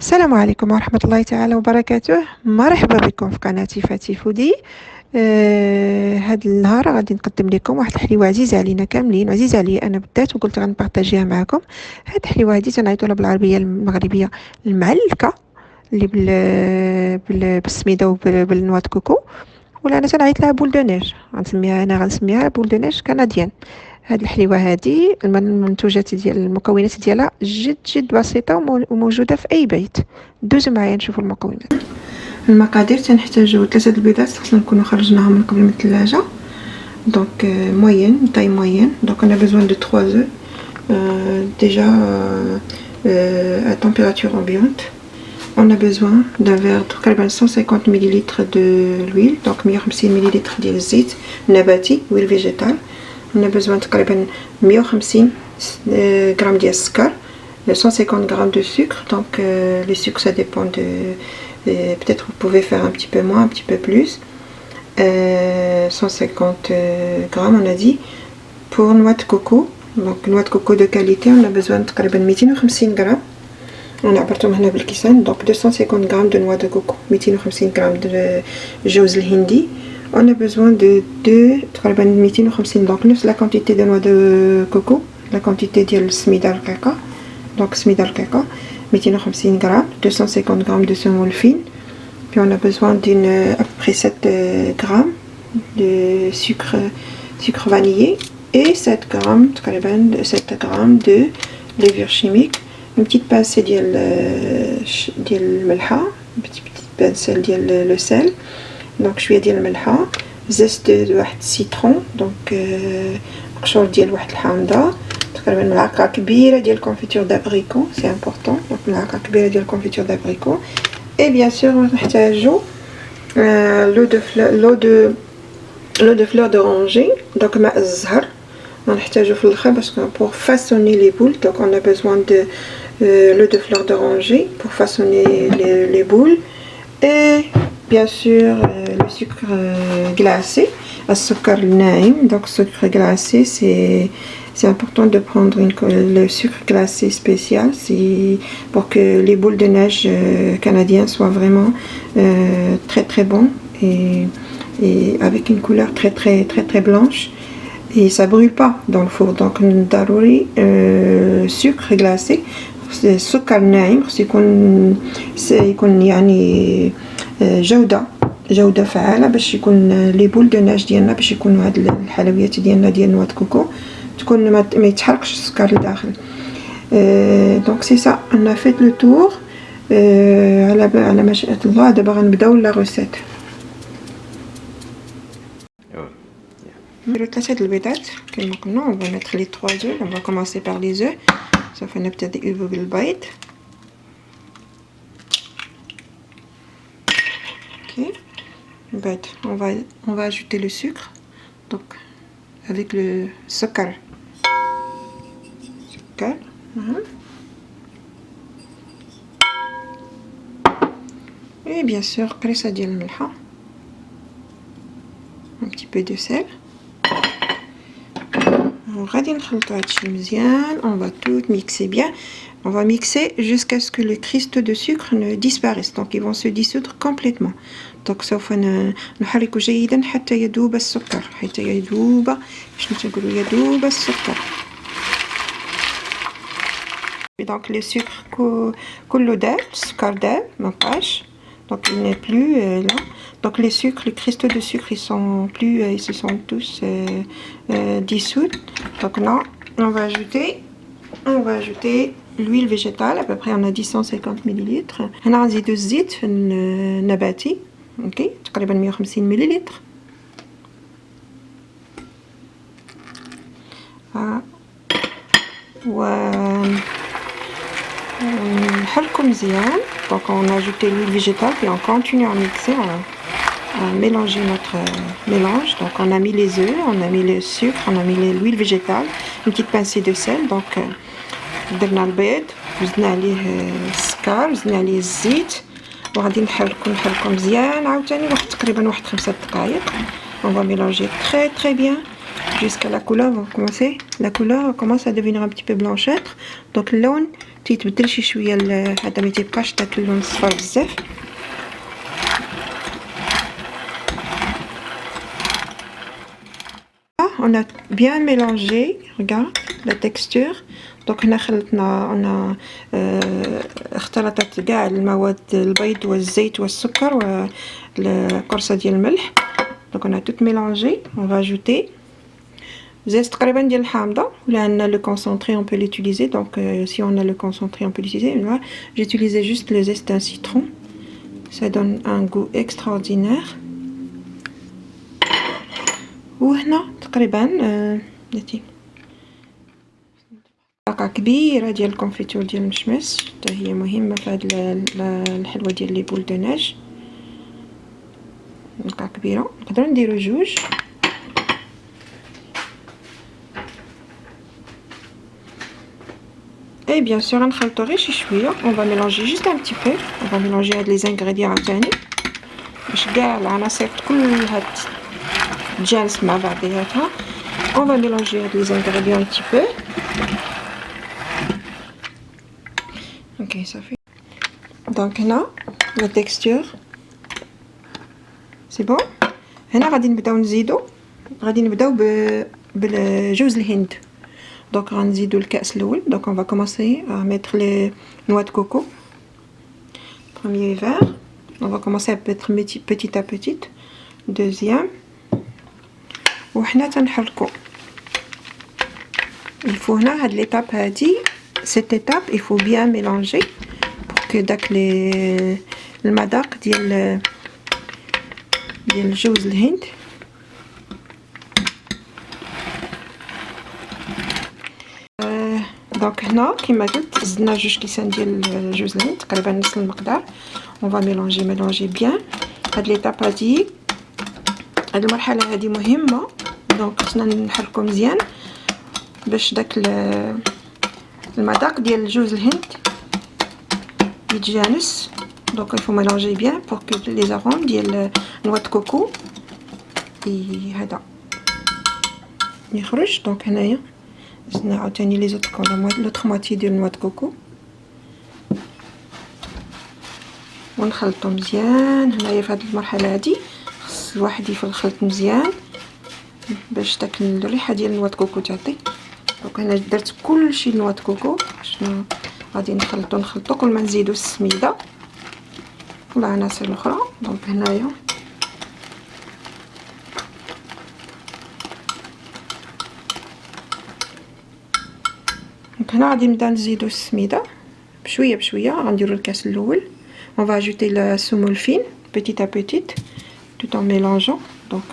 السلام عليكم ورحمة الله تعالى وبركاته. مرحبا بكم في قناتي فاتي فودي. هاد النهار غادي نقدم لكم واحد الحليوه عزيزه علينا كاملين وعزيزه عليا انا بالذات، وقلت غنبارطاجيها معكم. هاد الحليوه هادي تنعيطولها بالعربيه المغربيه المعلكه، اللي بالسميده وبالنوا كوكو، ولا انا تنعيط لها بول دو نيج. غنسميها بول دو نيج كنديان. هاد الحليوه هادي المنتوجات ديال المكونات ديالها جد جد بسيطه وموجوده في اي بيت. دوزو معايا نشوفوا المكونات. المقادير تنحتاجو 3 البيضات، خصنا نكونوا خرجناهم من قبل من الثلاجه. دونك موين تاي موين. دونك انا besoin de 3 œufs déjà à température ambiante. On a besoin d'un verre تقريبا 150 ml de l'huile، donc 150 ml ديال الزيت نباتي huile végétale. On a besoin تقريبا 150 grammes ديال السكر، 150 grammes de sucre. Donc le sucre ça dépend de peut-être vous pouvez faire un petit peu moins, un petit peu plus. 150 grammes on a dit. Pour noix de coco, donc noix de coco de qualité, on a besoin تقريبا 250 grammes. انا عبرتهم هنا بالكيسان. دونك 250 غرام de noix de coco، 250 غرام de جوز الهندي. on a besoin de 2 تقريبا 250، دونك نفس لا كونتيتي de noix de coco، لا كونتيتي ديال السميده الرقيقه. دونك السميده الرقيقه 250 غرام، 250 غرام de semoule fine. puis on a besoin d'une à peu près 7 grammes de sucre vanillé et 7 grammes تقريبا 7 grammes de levure chimique. une petite pincée ديال الملحه، petite pincée ديال le sel. donc شويه ديال الملحه، زست واحد السيترون، دونك قشور ديال واحد الحامضه، تقريبا ملعقه كبيره ديال كونفيتور دابريكو، سي امبورطون. دونك ملعقه كبيره ديال كونفيتور دابريكو. et bien sûr نحتاجو l'eau de fleur d'oranger، donc ماء الزهر نحتاجو في الاخر parce que pour façonner les boules. donc on a besoin de l'eau de fleur d'oranger pour façonner les boules. et bien sûr le sucre glacé، السكر الناعم. donc sucre glacé c'est important de prendre le sucre glacé spécial pour que les boules de neige canadiennes soient vraiment très très bons et avec une couleur très très très très blanche et ça brûle pas dans le four. donc ضروري sucre glacé، السكر الناعم خص يكون يعني جودة فعالة باش يكون لي بول دو ناج ديالنا، باش يكونوا هاد الحلويات ديالنا ديال نواه كوكو تكون ما يتحرقش السكر لداخل. دونك سي سا انا فيت لو تور. على مشيئة الله دابا غنبداو لا روسيت. نديرو 3 البيضات كما قلنا. on va mettre les 3 œufs. on va commencer par les œufs. سوف نبتدئ بالبيض. But on va ajouter le sucre, donc avec le sucre. Et bien sûr قريصة ديال الملحة، un petit peu de sel. غادي نخلطو هادشي مزيان. on va tout mixer bien. on va mixer jusqu'à ce que les cristaux de sucre ne disparaissent. donc ils vont se dissoudre complètement. donc سوف نحرك جيدا حتى يذوب السكر، حتى يذوب يذوب السكر. donc le sucre كله داب، السكر داب مابقاش. donc il n'est plus là. donc les sucres, les cristaux de sucre ils se sont tous dissous. donc là on va ajouter l'huile végétale. à peu près on a dit 150 ml. هنا غنزيدو الزيت النباتي اوكي تقريبا 150 ملل. نحركو مزيان. donc on a ajouté l'huile végétale puis on continue à mixer, à mélanger notre mélange. donc on a mis les œufs, on a mis le sucre, on a mis l'huile végétale, une petite pincée de sel. donc درنا البيض وزدنا عليه السكر، زدنا عليه الزيت، وغادي نحركو مزيان عاوتاني واحد تقريبا 5 دقائق. on va mélanger très très bien jusqu'à la couleur commence à devenir un petit peu blanchâtre. donc اللون تيتبدل شي شويه هذا ما تيبقاش داك اللون الصفر بزاف. On a bien mélangé, regarde la texture. Donc هنا خلطنا on a اختلطت كاع المواد البيض والزيت والسكر والقرصه ديال الملح. Donc on a tout mélangé. On va ajouter زيت تقريبا ديال الحامضه ولا عندنا le concentré on peut l'utiliser. Donc si on a le concentré on peut l'utiliser. Moi j'ai utilisé juste le zeste d'un citron. Ça donne un goût extraordinaire. وهنا تقريبا نتي طاقه كبيره ديال الكونفيتور ديال المشمس حتى هي مهمه في هاد الحلوه ديال لي بول دو نيج. طاقه كبيره نقدروا نديروا جوج. Et bien sûr غنخلطو غير شي شويه. On va mélanger juste un petit peu. On va mélanger هاد les ingrédients عاوتاني باش كاع العناصر كلها تجانس مع بعضياتها. On va mélanger les ingrédients un petit peu. Ok, ça fait. Donc هنا la texture c'est bon. هنا غادي نبداو نزيدو بالجوز الهند. Donc غنزيدو الكأس الاول. Donc on va commencer à mettre les noix de coco. Premier verre. On va commencer à mettre petit à petit. Deuxième. وحنا تنحركو. Il faut هنا هاد l'étape هادي cette étape il faut bien mélanger pour que داك المذاق ديال جوز الهند دونك هنا كما قلت زدنا جوج كيسان ديال جوز الهند تقريبا نفس المقدار. On va mélanger bien. هاد l'étape هادي هاد المرحله هادي مهمه. دونك خصنا نحركو مزيان باش داك المذاق ديال جوز الهند يتجانس. دونك il faut mélanger bien pour que les arômes ديال noix de coco هذا يخرج. دونك هنايا زدنا عاوتاني لي زوط لوطخ موتي ديال noix de coco ونخلطو مزيان. هنايا في هاد المرحله هادي خص الواحد يفل الخلط مزيان باش داك الريحه ديال النوا كوكو تعطي. دونك هنا درت كلشي النوا كوكو. شنو غادي نخلطو كل ما نزيدو السميده والعناصر الاخرى. دونك هنايا هنا غادي نبدا نزيدو السميده بشويه بشويه. غنديرو الكاس الاول. On va ajouter la semoule fine petit à petit tout en mélangeant. Donc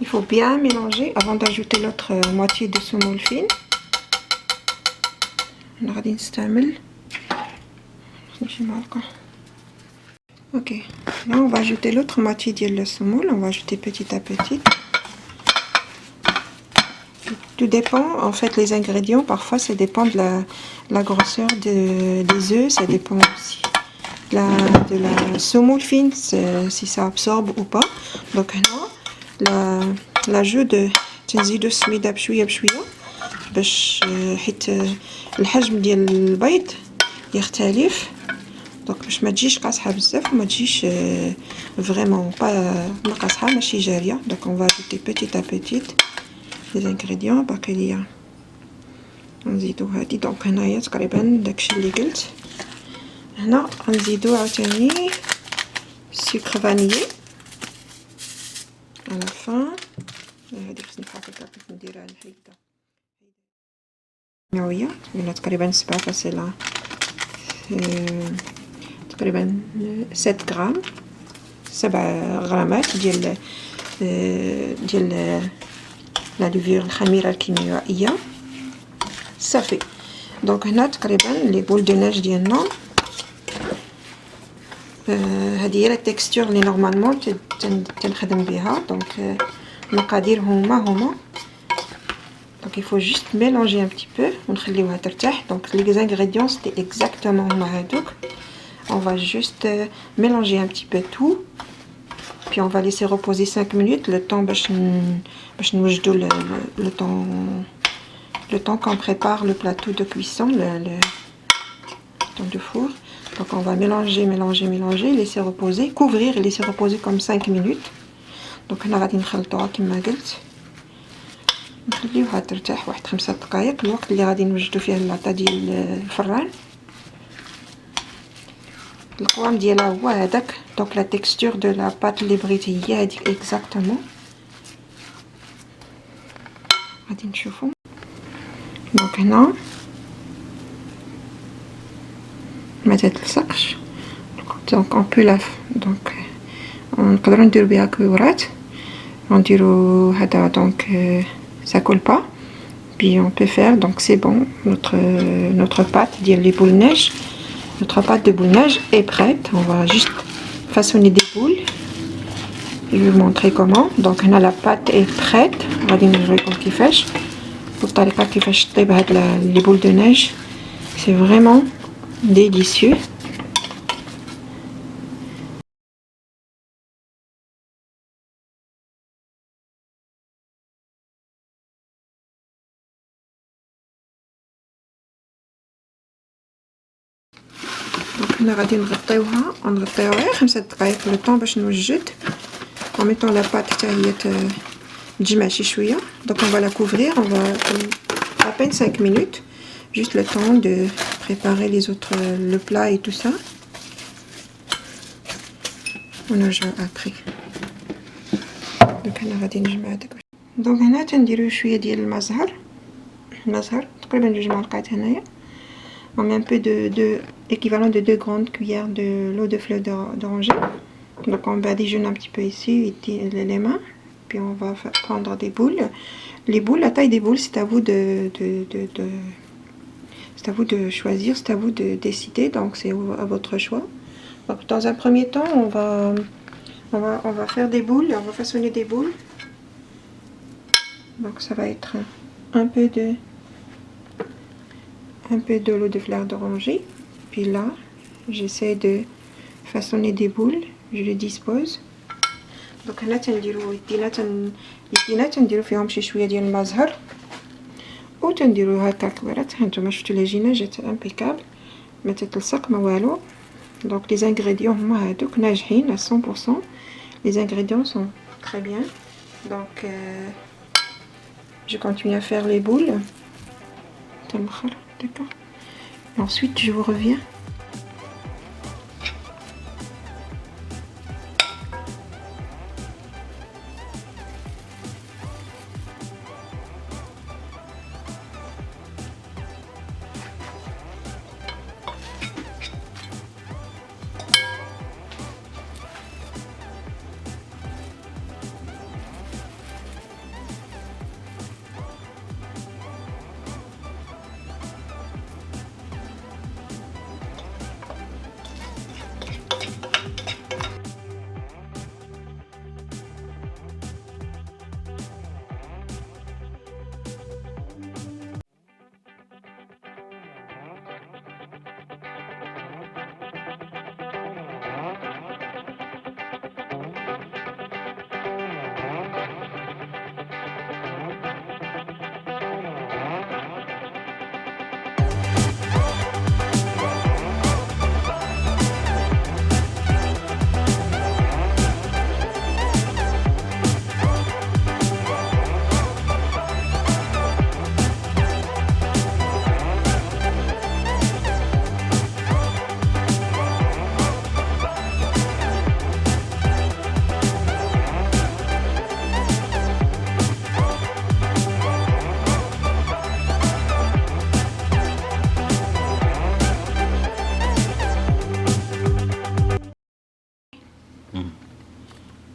il faut bien mélanger avant d'ajouter l'autre moitié de semoule fine. غادي نستعمل شي معلقه. Ok, là on va ajouter l'autre moitié de la semoule. On va ajouter petit à petit. Tout dépend, en fait, les ingrédients. Parfois, ça dépend de la grosseur des œufs. Ça dépend aussi de la semoule fine, si ça absorbe ou pas. Donc là, l'ajout de تنزيدو السميده بشويه بشويه باش حيت الحجم ديال البيض يختلف. دونك باش ما تجيش قاصحه بزاف وما تجيش فريمون با قاصحه ماشي جاريه. دونك on va ajouter petit à petit les ingrédients. باقي نزيدو هادي. دونك هنايا تقريبا داكشي اللي قلت. هنا غنزيدو عاوتاني سكر فانيي على فان. هادي خصني بحال هكا كنت نديرها الحيده مئويه ولا تقريبا 7 تقريبا 7 غرام 7 غرامات ديال لا ليفور الخميره الكيميائيه صافي. دونك هنا تقريبا لي بول دو نيج ديالنا هذه هي لا تيكستور اللي نورمالمون تنخدم بها. دونك المقادير هما Donc il faut juste mélanger un petit peu. ونخليوها ترتاح. Donc les ingrédients c'était exactement هما هادوك. On va juste mélanger un petit peu tout. Puis on va laisser reposer 5 minutes le temps باش نوجدوا le temps qu'on prépare le plateau de cuisson, le temps de four. Donc on va mélanger, laisser reposer, couvrir et laisser reposer comme 5 minutes. Donc هنا غادي نخلطوها كما قلت. نخليوها ترتاح واحد 5 دقائق الوقت اللي غادي نوجدوا فيه اللاطه ديال الفران. القوام ديالها هو هذاك. دونك لا تيكستور دو لا بات اللي بغيتي هي هذيك اكزاكتومون. غادي نشوفوا. دونك هنا ما تتلصقش. دونك اون بو لا دونك نقدروا نديروا بها كويورات. نديروا هذا دونك ça colle pas. Puis on peut faire, donc c'est bon, notre pâte ديال les boules neige. Notre pâte de boule neige est prête. On va juste façonner des boules. Je vais vous montrer comment. Donc là la pâte est prête. غادي نوريكم كيفاش بالطريقه كيفاش طيب هاد les boules de neige. C'est vraiment délicieux. Donc هنا غادي نغطيوها غير 5 دقائق لو طون باش نوجد en mettant la pâte حتى هي تجمع شي شويه. Donc on va la couvrir, on va à peine 5 minutes, juste le temps de préparer les autres le plat et tout ça. On a joué après. Donc هنا غادي نجمع هذاك. دونك هنا تنديرو شويه ديال المزهر تقريبا 2 معلقات هنايا. On met un peu de équivalent de 2 grandes cuillères de l'eau de fleur d'oranger. Donc on badigeonne un petit peu ici les mains. Puis on va prendre des boules. Les boules, la taille des boules, c'est à vous c'est à vous de choisir, c'est à vous de décider. Donc c'est à votre choix. Donc dans un premier temps, on va faire des boules, on va façonner des boules. Donc ça va être un peu de l'eau de fleur d'oranger. Puis là, j'essaie de façonner des boules, je les dispose. Donc هنا تنديرو يدينا تنديرو فيهم شي شويه ديال المزهر وتنديرو هكا كويرات. هانتوما شفتوا العجينه جات امبيكابل ما تتلصق ما والو. Donc les ingrédients هما هادوك ناجحين à 100%. Les ingrédients sont très bien. Donc je continue à faire les boules. D'accord. Ensuite je vous reviens.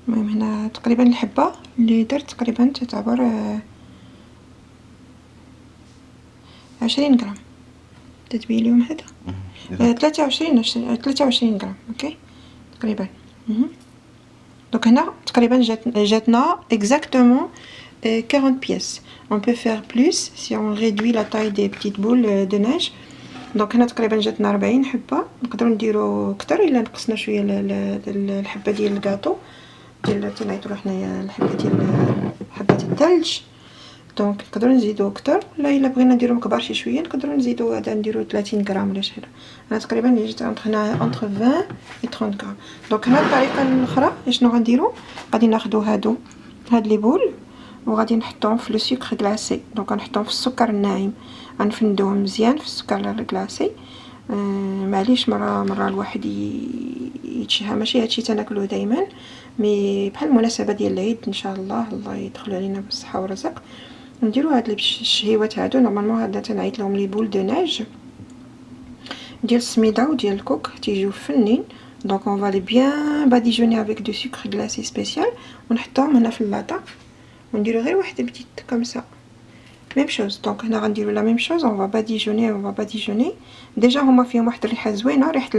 المهم هنا تقريبا الحبه اللي درت تقريبا تعتبر 20 غرام تتبيل اليوم هذا 23 غرام اوكي تقريبا. دونك هنا تقريبا جاتنا اكزاكتومون 40 pièces. On peut faire plus si on réduit la taille des petites boules de neige. دونك هنا تقريبا جاتنا 40 حبه. نقدروا نديروا اكثر الا نقصنا شويه الحبه ديال الكاطو ديال تنعيطوا حنايا الحبه ديال حبه الثلج. دونك نقدروا نزيدوا اكثر، ولا الا بغينا نديروا كبار شي شويه نقدروا نزيدوا هذا نديروا 30 غرام ولا شي حاجه. انا تقريبا جيت هنا انتر 20 و 30 غرام. دونك هنا الطريقه الاخرى شنو غنديروا، غادي ناخذوا هاد لي بول وغادي نحطهم في لو سكر غلاسي. دونك غنحطهم في السكر الناعم، غنفندوهم مزيان في السكر الغلاسي. معليش مره الواحد يتشهى، ماشي هادشي تناكلوه دائما، مي بحال المناسبه ديال العيد ان شاء الله يدخل علينا بالصحه والرزق نديرو هاد الشهيوات هادو. نورمالمون هذا تنعيط لهم لي بول دو نيج ديال السميده وديال الكوك، تيجيو فنين. دونك اون فالي بيان باديجوني افيك دو سكر غلاسي سبيسيال، ونحطهم هنا في اللاطه ونديرو غير واحد بتيت كوم سا ميم شوز. دونك هنا غنديرو لا ميم شوز، اون فا باديجوني. ديجا هما فيهم واحد الريحه زوينه، ريحه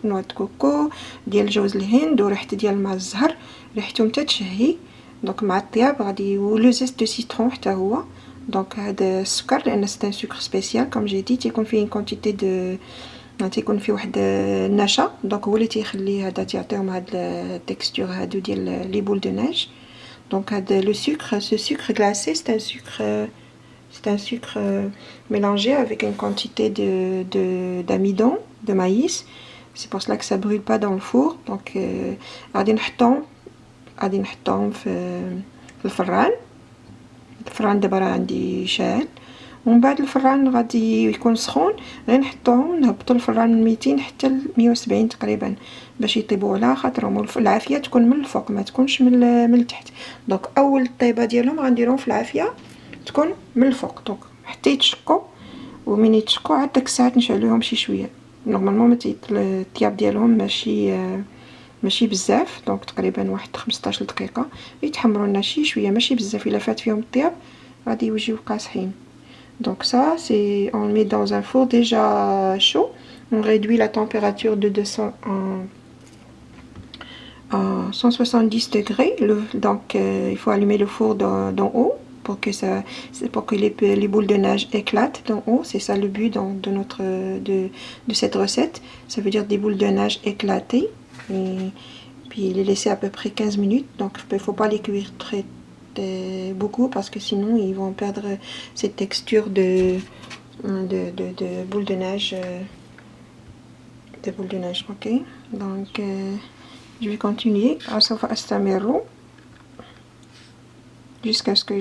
نوع كوكو ديال جوز الهند وريحه ديال الماء الزهر، ريحتهم تتشهي. دونك مع الطياب غادي ولو زيست دو سيترون حتى هو. دونك هذا السكر لان سي ان سكر سبيسيال كوم جي دي، تيكون فيه كونتيتي دو تيكون فيه واحد النشا. دونك هو اللي تيخلي هذا تيعطيهم هاد التكستور هادو ديال لي بول دو نيج. Donc le sucre, ce sucre glacé, c'est un sucre mélangé avec une quantité d'amidon, de maïs. C'est pour cela que ça brûle pas dans le four. Donc غادي نحطهم في الفران دابا راه عندي شاعل. ومن بعد الفران غادي يكون سخون، غير نحطوهم نهبطوا الفران من 200 حتى ل 170 تقريبا باش يطيبوا على خاطرهم. العافيه تكون من الفوق ما تكونش من التحت. دونك اول طيبه ديالهم غنديرهم في العافيه تكون من الفوق، دونك حتى يتشقوا. ومن يتشقوا عاد داك الساعات نشعلوهم شي شويه. نورمالمون الطياب ديالهم ماشي بزاف، دونك تقريبا واحد 15 دقيقه يتحمروا لنا شي شويه، ماشي بزاف. الا فات فيهم الطياب غادي يوجيو قاصحين. Donc ça, on le met dans un four déjà chaud. On réduit la température de 200 à 170 degrés. Donc il faut allumer le four d'en haut pour que les boules de neige éclatent d'en haut. C'est ça le but de cette recette. Ça veut dire des boules de neige éclatées. Et puis les laisser à peu près 15 minutes. Donc il ne faut pas les cuire très beaucoup parce que sinon ils vont perdre cette texture de boule de neige, ok. Donc je vais continuer jusqu'à ce que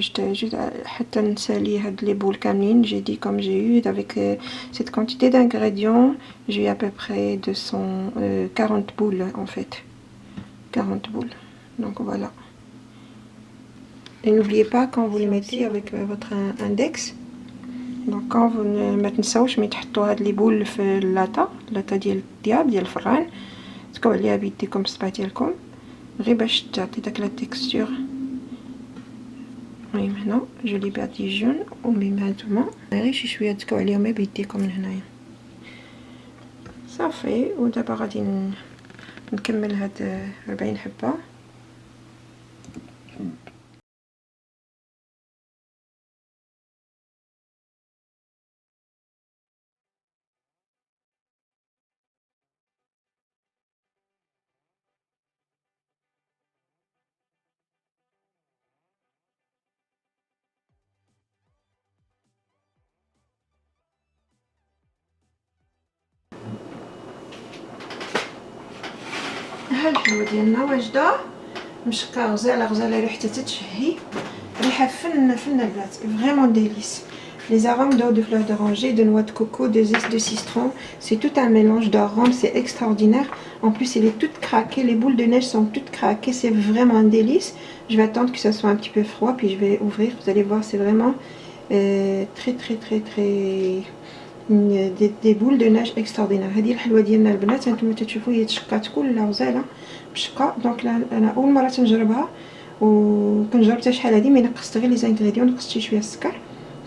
حتى نسالي هاد les boules كاملين. J'ai dit comme j'ai eu avec cette quantité d'ingrédients, j'ai eu à peu près 40 boules en fait, 40 boules. Donc voilà. Et n'oubliez pas quand vous les mettez avec votre index. Donc quand vous ما تنساوش ملي تحطوا هاد لي بول في اللاطه ديال الطياب ديال الفران، تكوا عليها بيديكم بالصبع ديالكم غير باش تعطي داك لا تيكستور. المهم هنا جو لي باديجون وميم هانتوما غير شي شويه تكوا عليهم بيديكم من هنايا صافي. ودابا غادي نكمل هاد 40 حبه. ها الحلوه ديالنا واجده مشقه غزاله ريحتها تتشهي، ريحه فن البنات فريمون ديليس. Les arômes d'eau de fleurs d'oranger, de noix de coco, de zeste de citron, c'est tout un mélange d'arômes, c'est extraordinaire. En plus, elle est toute craquée, les boules de neige sont toutes craquées, c'est vraiment un délice. Je vais attendre que ça soit un petit peu froid, puis je vais ouvrir, vous allez voir, c'est vraiment très des boules de neige extraordinaires. هذه الحلوه ديالنا البنات هانتوما تشوفوا هي تشقات كلها غزاله بشقه. دونك انا اول مره تنجربها وكنجربتها شحال هذه، مي نقصت غير لي زانغريديون، نقصت شي شويه السكر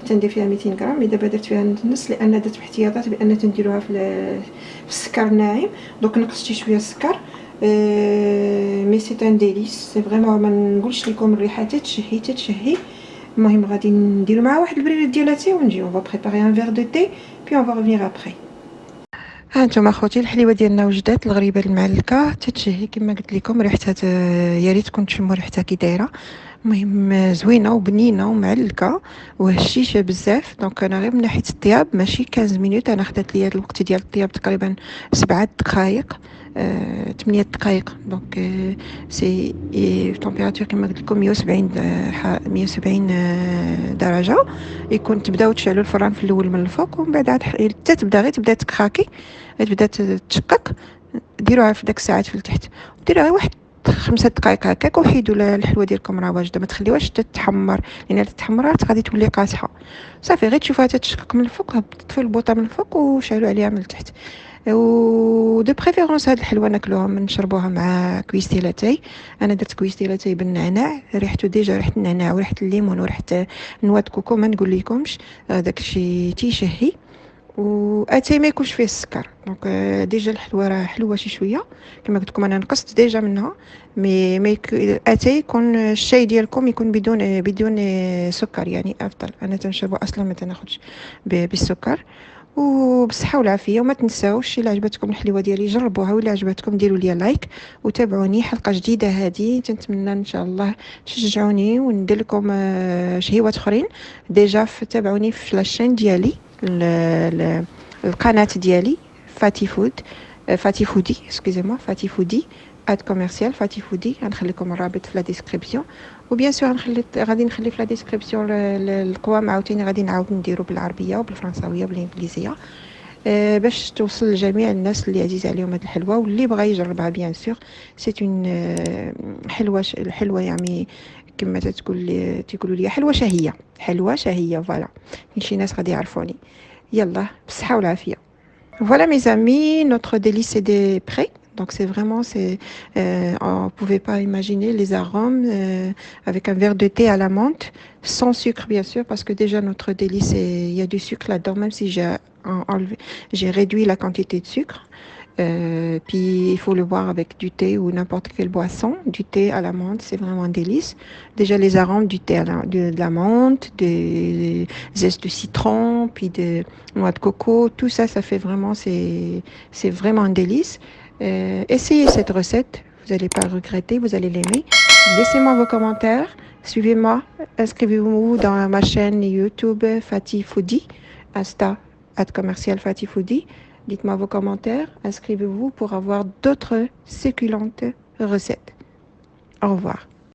تندير فيها 200 غرام، مي دابا درت فيها نص لان درت باحتياطات بان تنديروها في السكر الناعم. دونك نقصت شي شويه السكر. مي سي ان ديليس، سي فريمون ما نقولش لكم الريحه تتشهي المهم غادي نديرو معاه واحد البريد ديال لاتاي ونجيو. on va préparer un verre de thé puis on va revenir après. ها انتم اخوتي الحليوه ديالنا وجدات الغريبه المعلكه تتشهي كما قلت لكم. ريحتها يا ريت كنت تشموا ريحتها كي دايره. المهم زوينه وبنينه ومعلكه وهشيشه بزاف. دونك انا غير من ناحيه الطياب ماشي 15 مينوت، انا خدات ليا الوقت ديال الطياب تقريبا 7 دقائق 8 دقائق. دونك سي تمبيراتور كما قلت لكم 170 170 درجه. يكون تبداو تشعلوا الفران في الاول من الفوق ومن بعد عاد حتى تبدا تكراكي، تبدا تشقق. ديروها في داك الساعات في التحت، ديروها واحد 5 دقائق هكاك وحيدوا الحلوه ديالكم راه واجده. ما تخليوهاش تتحمر، لان تتحمرات غادي تولي قاصحه. صافي غير تشوفوها تتشقق من الفوق، طفيو البوطه من الفوق وشعلوا عليها من التحت. و دو بريفيرونس هاد الحلوه ناكلوها نشربوها مع كويستي لاتاي. انا درت كويستي لاتاي بالنعناع، ريحته ديجا ريحه النعناع وريحه الليمون وريحه نواه كوكو ما نقول لكمش. داكشي تيشهي. واتاي ما يكونش فيه السكر. دونك ديجا الحلوه راه حلوه شي شويه كما قلت لكم. انا نقصت ديجا منها. مي اتاي يكون الشاي ديالكم يكون بدون سكر يعني افضل. انا تنشربو اصلا ما تناخذش بالسكر. وبصحه والعافيه. وما تنساوش الا عجبتكم الحلوه ديالي جربوها، ولا عجبتكم ديروا لي لايك وتابعوني. حلقه جديده هذه تنتمنى ان شاء الله تشجعوني وندير لكم شهيوات اخرين. ديجا تابعوني في لاشين ديالي القناه ديالي فاتي فود، فاتي فودي اسكوزيموا فاتي فودي @commercial فاتي فودي. غنخليكم الرابط في لا ديسكريبسيون. وبيان سور غادي نخلي في لا ديسكريبسيون القوام عاوتاني غادي نعاود نديرو بالعربيه وبالفرنساويه وبالانجليزيه باش توصل لجميع الناس اللي عزيز عليهم هاد الحلوه واللي بغى يجربها. بيان سور سي اون حلوه يعني كما تقولوا لي حلوه شهيه، حلوه شهيه. فوالا شي ناس غادي يعرفوني. يلا بالصحه والعافيه. Voilà mes amis, notre délice est prêt. Donc c'est vraiment, on ne pouvait pas imaginer les arômes avec un verre de thé à la menthe, sans sucre bien sûr, parce que déjà notre délice, il y a du sucre là-dedans, même si j'ai réduit la quantité de sucre. Puis il faut le boire avec du thé ou n'importe quelle boisson. Du thé à la menthe, c'est vraiment un délice. Déjà les arômes du thé de la menthe, des zestes de citron, puis de noix de coco, tout ça, ça fait vraiment, c'est vraiment un délice. Essayez cette recette, vous n'allez pas regretter, vous allez l'aimer. Laissez-moi vos commentaires, suivez-moi, inscrivez-vous dans ma chaîne YouTube Fatih Foodie, Insta @commercial Fatih Foodie. Dites-moi vos commentaires, inscrivez-vous pour avoir d'autres succulentes recettes. Au revoir.